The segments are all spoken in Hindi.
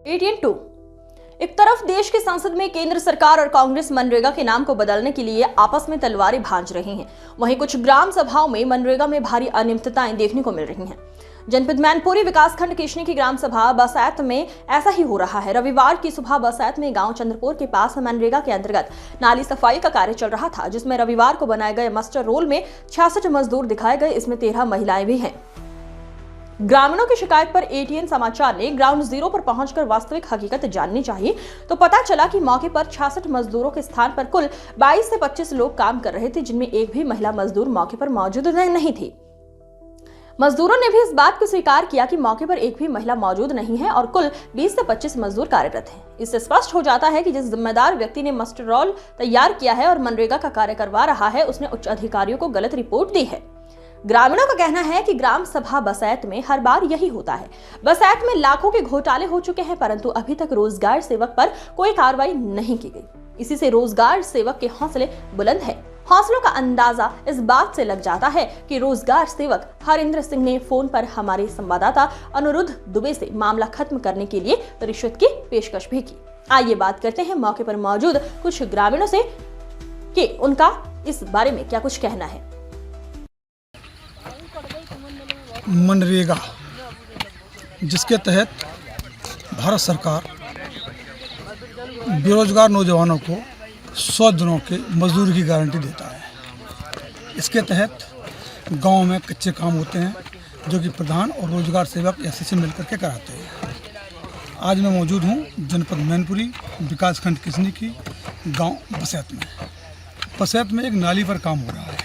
18 2। एक तरफ देश की संसद में केंद्र सरकार और कांग्रेस मनरेगा के नाम को बदलने के लिए आपस में तलवारें भांज रही हैं। वहीं कुछ ग्राम सभाओं में मनरेगा में भारी अनियमितताएं देखने को मिल रही हैं। जनपद मैनपुरी विकासखंड किशनी की ग्राम सभा बसैत में ऐसा ही हो रहा है। रविवार की सुबह बसैत में गांव चंद्रपुर के पास मनरेगा के अंतर्गत नाली सफाई का कार्य चल रहा था, जिसमें रविवार को बनाए गए मास्टर रोल में 66 मजदूर दिखाए गए। इसमें 13 महिलाएं भी हैं। ग्रामीणों की शिकायत पर एटीएन समाचार ने ग्राउंड जीरो पर पहुंचकर वास्तविक हकीकत जाननी चाहिए तो पता चला कि मौके पर 66 मजदूरों के स्थान पर कुल 22 से 25 लोग काम कर रहे थे, जिनमें एक भी महिला मजदूर मौके पर मौजूद नहीं थी। मजदूरों ने भी इस बात को स्वीकार किया कि मौके पर एक भी महिला मौजूद नहीं है और कुल 20 से 25 मजदूर कार्यरत हैं। इससे स्पष्ट हो जाता है कि जिस जिम्मेदार व्यक्ति ने मास्टर रोल तैयार किया है और मनरेगा का कार्य करवा रहा है, उसने उच्च अधिकारियों को गलत रिपोर्ट दी है। ग्रामीणों का कहना है कि ग्राम सभा बसैत में हर बार यही होता है। बसैत में लाखों के घोटाले हो चुके हैं, परंतु अभी तक रोजगार सेवक पर कोई कार्रवाई नहीं की गई। इसी से रोजगार सेवक के हौसले बुलंद है। हौसलों का अंदाजा इस बात से लग जाता है कि रोजगार सेवक हरिंद्र सिंह ने फोन पर हमारे संवाददाता अनिरुद्ध दुबे से मामला खत्म करने के लिए रिश्वत की पेशकश भी की। आइए बात करते हैं मौके पर मौजूद कुछ ग्रामीणों से कि उनका इस बारे में क्या कुछ कहना है। मनरेगा, जिसके तहत भारत सरकार बेरोजगार नौजवानों को 100 दिनों के मजदूरी की गारंटी देता है। इसके तहत गांव में कच्चे काम होते हैं, जो कि प्रधान और रोजगार सेवक एसएससी मिलकर के कराते हैं। आज मैं मौजूद हूं जनपद मैनपुरी विकासखंड किशनी की गांव बसैत में। बसैत में एक नाली पर काम हो रहा है।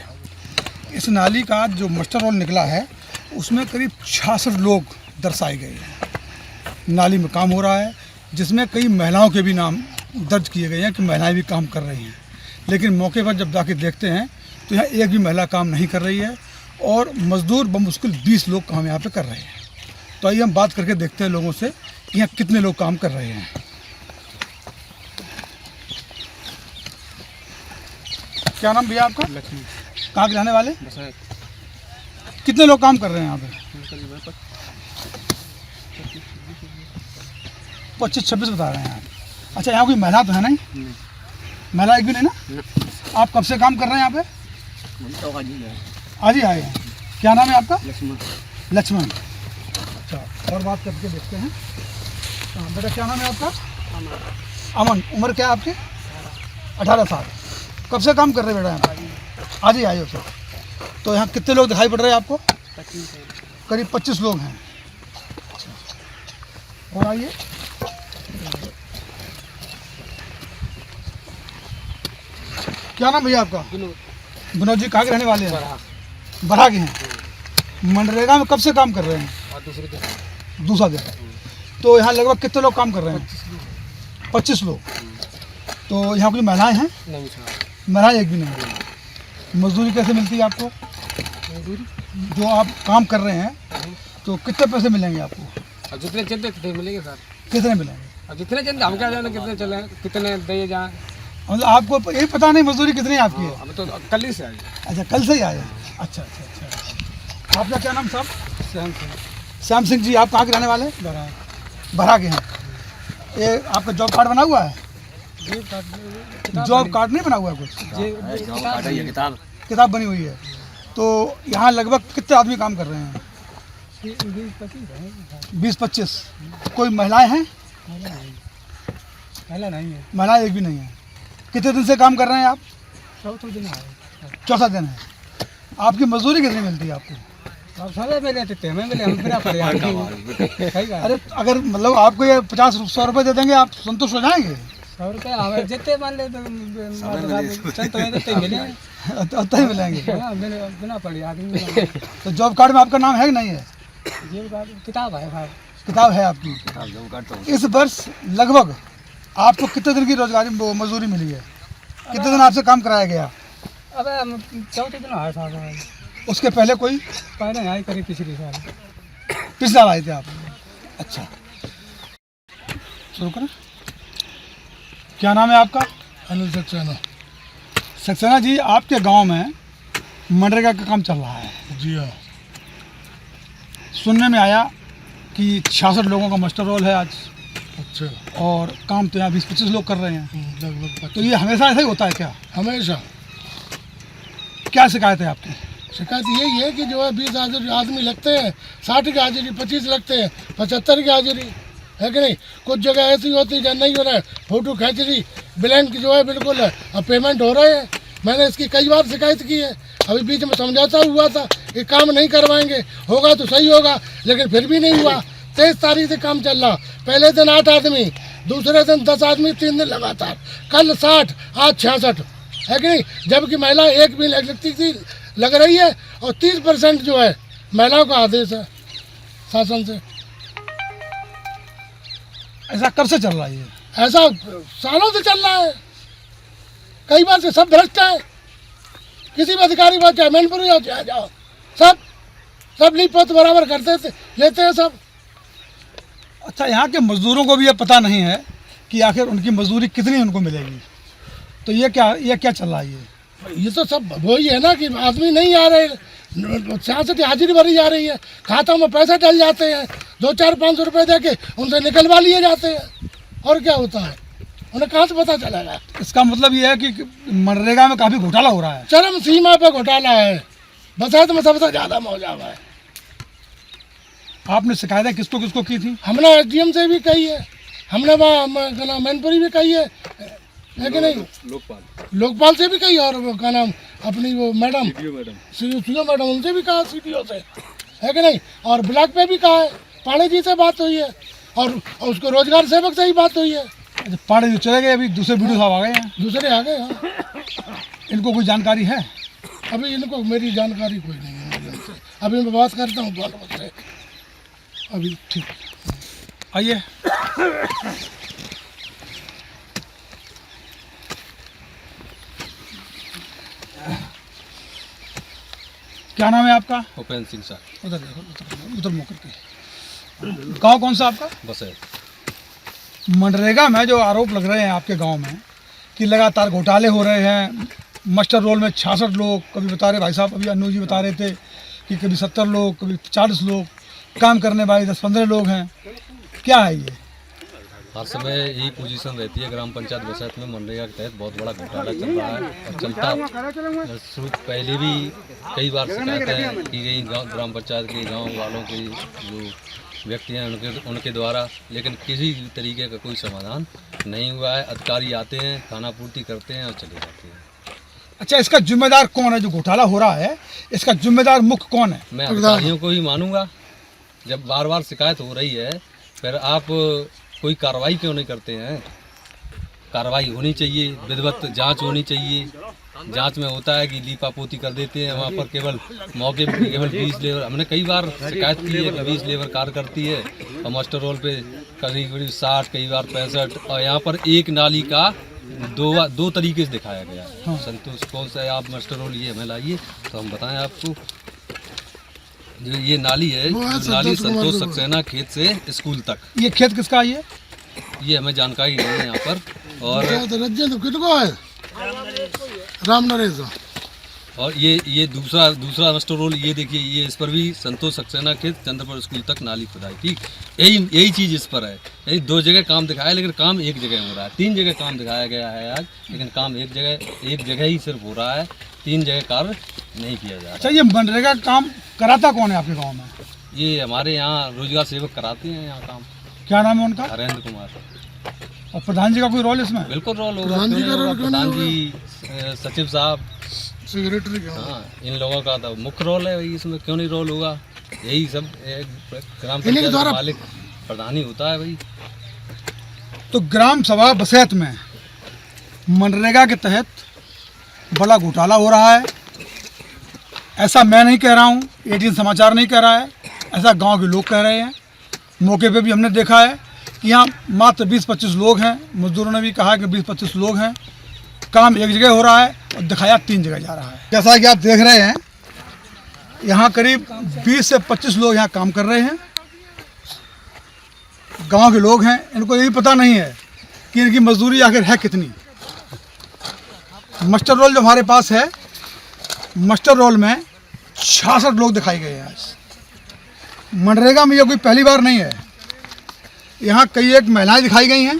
इस नाली का जो मास्टर रोल निकला है, उसमें करीब 66 लोग दर्शाए गए हैं। नाली में काम हो रहा है, जिसमें कई महिलाओं के भी नाम दर्ज किए गए हैं कि महिलाएं भी काम कर रही हैं। लेकिन मौके पर जब जाके देखते हैं तो यहाँ एक भी महिला काम नहीं कर रही है और मजदूर बमुश्किल 20 लोग काम यहाँ पे कर रहे हैं। तो आइए हम बात करके देखते हैं लोगों से कि यहाँ कितने लोग काम कर रहे हैं। क्या नाम भैया आपका? लक्ष्मी। कहाँ के रहने वाले? कितने लोग काम कर रहे हैं यहाँ पे? 25-26 बता रहे हैं। अच्छा, यहाँ कोई महिला तो है नहीं? महिला एक भी नहीं ना? आप कब से काम कर रहे हैं यहाँ पे? आज ही आए हैं। क्या नाम है आपका? लक्ष्मण। अच्छा, और बात करके देखते हैं। बेटा, क्या नाम है आपका? अमन। उम्र क्या है आपकी? 18 साल। कब से काम कर रहे हैं बेटा यहाँ? आज ही आए हो सर। तो यहाँ कितने लोग दिखाई पड़ रहे हैं आपको? करीब 25 लोग हैं। और आइए, क्या नाम भैया आपका? विनोद जी। कहाँ के रहने वाले हैं? बरहा के हैं। मनरेगा में कब से काम कर रहे हैं? दूसरा दिन। तो यहाँ लगभग कितने लोग काम कर रहे हैं? 25 लोग। तो यहाँ कोई महिलाएं हैं? महिलाएं एक भी नहीं है। मजदूरी कैसे मिलती है आपको? जो आप काम कर रहे हैं तो कितने पैसे मिलेंगे आपको? जितने चलते कितने मिलेंगे सर? कितने मिलेंगे? अब जितने चलते हम क्या जाने कितने चले, कितने दे जाए। मतलब आपको ये पता नहीं मजदूरी कितनी आपकी है? हम तो कल ही से आए। अच्छा, कल से ही आए। अच्छा अच्छा अच्छा। आपका क्या नाम साहब? श्याम सिंह। श्याम सिंह जी। आप कहाँ के रहने वाले? बरहा के हैं। ये आपका जॉब कार्ड बना हुआ है? जॉब कार्ड नहीं बना हुआ है कुछ? किताब बनी हुई है। तो यहाँ लगभग कितने आदमी काम कर रहे हैं? 20-25। कोई महिलाएं हैं? महिला नहीं है। महिलाएं एक भी नहीं है। कितने दिन से काम कर रहे हैं आप? चौथा दिन है। आपकी मजदूरी कितनी मिलती है आपको? अरे अगर मतलब आपको ये 50-100 रुपये दे देंगे, आप संतुष्ट हो जाएंगे? 100 रुपये जितने मान ले उतना ही मिलेंगे। बिना पड़ी आदमी। तो जॉब कार्ड में आपका नाम है कि नहीं है? किताब है। किताब है आपकी। इस वर्ष लगभग आपको कितने दिन की रोजगारी मजदूरी मिली है? कितने दिन आपसे काम कराया गया? अब चौथे दिन आया साहब। उसके पहले कोई? पहले आई करी पिछले साल आए थे आप? अच्छा, शुरू करें। क्या नाम है आपका? अनिल सक्सेना। सक्सेना जी, आपके गांव में मनरेगा का काम चल रहा है? जी हाँ। सुनने में आया कि 66 लोगों का मास्टर रोल है आज। अच्छा। और काम तो यहाँ 20-25 लोग कर रहे हैं। लगभग तो ये हमेशा ऐसा ही होता है क्या? हमेशा। क्या शिकायत है आपकी? शिकायत यही है कि जो है 20 आदमी लगते हैं, 60 की हाजिरी, 25 लगते हैं, 75 की हाजिरी, है कि नहीं। कुछ जगह ऐसी होती है जहाँ नहीं हो रहा है, फोटो खींच ली, ब्लैंक जो है बिल्कुल है, अब पेमेंट हो रहे हैं। मैंने इसकी कई बार शिकायत की है, अभी बीच में समझौता हुआ था ये काम नहीं करवाएंगे, होगा तो सही होगा, लेकिन फिर भी नहीं हुआ। 23 तारीख से काम चल रहा, पहले दिन 8 आदमी, दूसरे दिन 10 आदमी, 3 दिन लगातार, कल 60, आज 66, है कि नहीं। जबकि महिला एक भी इलेक्ट्रिसिटी लग रही है और 30% जो है महिलाओं का आदेश है शासन से। ऐसा कब से चल रहा है ये? ऐसा सालों से चल रहा है, कई बार से सब भ्रष्ट है। किसी भी अधिकारी बात चाहे मैनपुरी हो चाहे जाओ, सब लीपत बराबर करते थे, लेते हैं सब। अच्छा, यहाँ के मजदूरों को भी ये पता नहीं है कि आखिर उनकी मजदूरी कितनी उनको मिलेगी, तो ये क्या चल रहा है ये तो सब वही है ना कि आदमी नहीं आ रहे, 66 हाजिरी भरी जा रही है, खातों में पैसे डल जाते हैं, 200-400-500 रुपये दे के उनसे निकलवा लिए जाते हैं, और क्या होता है, उन्हें कहाँ से पता चलेगा। इसका मतलब ये है कि मनरेगा में काफ़ी घोटाला हो रहा है। चरम सीमा पे घोटाला है, बरसात में सबसे ज़्यादा मौजा हुआ है। आपने शिकायतें किसको किसको की थी? हमने SDM से भी कही है, हमने वहाँ मैनपुरी भी कही है कि नहीं, लोकपाल से भी कही, और वो क्या नाम अपनी वो मैडम सीओ मैडम, उनसे भी कहा, CDO से, है कि नहीं, और ब्लॉक पे भी कहा है, पाणे जी से बात हुई है, और उसको रोजगार सेवक से ही बात हुई है। अच्छा, पाड़े जो चले गए, अभी दूसरे वीडियो साहब आ गए हैं, दूसरे आ गए। हाँ, इनको कोई जानकारी है? अभी इनको मेरी जानकारी कोई नहीं है, मेरी उनसे अभी मैं बात करता हूँ बाल से अभी। ठीक, आइए। क्या नाम है आपका? उपेंद्र सिंह साहब। उधर देखो, उधर मुँह करके। गाँव कौन सा आपका? बस है। मनरेगा में जो आरोप लग रहे हैं आपके गांव में कि लगातार घोटाले हो रहे हैं, मास्टर रोल में 66 लोग, कभी बता रहे भाई साहब, अभी अन्नू जी बता रहे थे कि कभी 70 लोग, कभी 40 लोग, काम करने वाले 10-15 लोग हैं, क्या है ये? हर समय यही पोजीशन रहती है ग्राम पंचायत बसैत में। मनरेगा के तहत बहुत बड़ा घोटाला चल रहा है और चलता शुरू पहले भी कई बार शिकायतें की गई ग्राम पंचायत के गाँव वालों के जो व्यक्ति हैं उनके द्वारा, लेकिन किसी तरीके का कोई समाधान नहीं हुआ है। अधिकारी आते हैं, खाना पूर्ति करते हैं और चले जाते हैं। अच्छा, इसका जिम्मेदार कौन है? जो घोटाला हो रहा है, इसका जिम्मेदार मुख्य कौन है? मैं अधिकारियों को ही मानूंगा। जब बार बार शिकायत हो रही है, फिर आप कोई कार्रवाई क्यों नहीं करते हैं? कार्रवाई होनी चाहिए, विधिवत जांच होनी चाहिए। जांच में होता है कि लीपापोती कर देते हैं, वहाँ पर केवल मौके पर केवल 20 लेबर, हमने कई बार शिकायत की है कि 20 लेबर कार्य करती है और मास्टर रोल पे करीब 60, कई बार 65, और यहाँ पर एक नाली का दो तरीके से दिखाया गया है। हाँ। संतोष कौन सा है, आप मास्टर रोल ये हमें लाइए तो हम बताएं आपको। जो ये नाली है, नाली संतोष सक्सेना खेत से स्कूल तक। ये खेत किसका है? ये हमें जानकारी नहीं है यहाँ पर। और किसको है? राम नरेश। और ये दूसरा मास्टर रोल, ये देखिए, ये इस पर भी संतोष सक्सेना खेत चंद्रपुर स्कूल तक नाली खुदाई। ठीक, यही चीज़ इस पर है। यही 2 जगह काम दिखाया, लेकिन काम एक जगह हो रहा है। 3 जगह काम दिखाया गया है आज, लेकिन काम एक जगह ही सिर्फ हो रहा है, 3 जगह कार्य नहीं किया जा रहा। अच्छा, ये मनरेगा काम कराता कौन है आपके गाँव में? ये हमारे यहाँ रोजगार सेवक कराते हैं यहाँ काम। क्या नाम है उनका? हरेंद्र कुमार। और प्रधान जी का कोई रोल इसमें? बिल्कुल रोल होगा, क्यों नहीं होगा? प्रधान जी, सचिव साहब, सेक्रेटरी। हाँ, इन लोगों का तो मुख्य रोल है भाई, इसमें क्यों नहीं रोल होगा? यही सब ग्राम पंचायत का मालिक प्रधान ही होता है भाई। तो ग्राम सभा बसैत में मनरेगा के तहत बड़ा घोटाला हो रहा है, ऐसा मैं नहीं कह रहा हूँ, 18 समाचार नहीं कह रहा है, ऐसा गांव के लोग कह रहे हैं। मौके पे भी हमने देखा है कि यहाँ मात्र 20-25 लोग हैं, मजदूरों ने भी कहा कि 20-25 लोग हैं, काम एक जगह हो रहा है और दिखाया 3 जगह जा रहा है। जैसा कि आप देख रहे हैं, यहाँ करीब 20 से 25 लोग यहाँ काम कर रहे हैं, गांव के लोग हैं। इनको यही पता नहीं है कि इनकी मजदूरी आखिर है कितनी। मास्टर रोल जो हमारे पास है, मास्टर रोल में 66 लोग दिखाए गए हैं आज। मनरेगा में ये कोई पहली बार नहीं है। यहाँ कई एक महिलाएं दिखाई गई हैं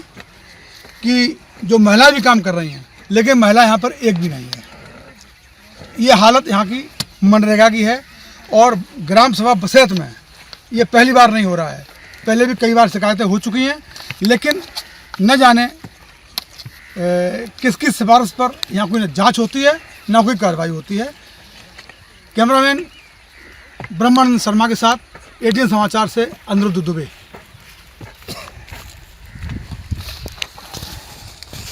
कि जो महिलाएं भी काम कर रही हैं, लेकिन महिला यहाँ पर एक भी नहीं है। ये हालत यहाँ की मनरेगा की है। और ग्राम सभा बसेत में ये पहली बार नहीं हो रहा है, पहले भी कई बार शिकायतें हो चुकी हैं, लेकिन न जाने किस किस सिफारिश पर यहाँ कोई जांच होती है ना कोई कार्रवाई होती है। कैमरामैन ब्रह्मानंद शर्मा के साथ एटीएन समाचार से अनिरुद्ध दुबे।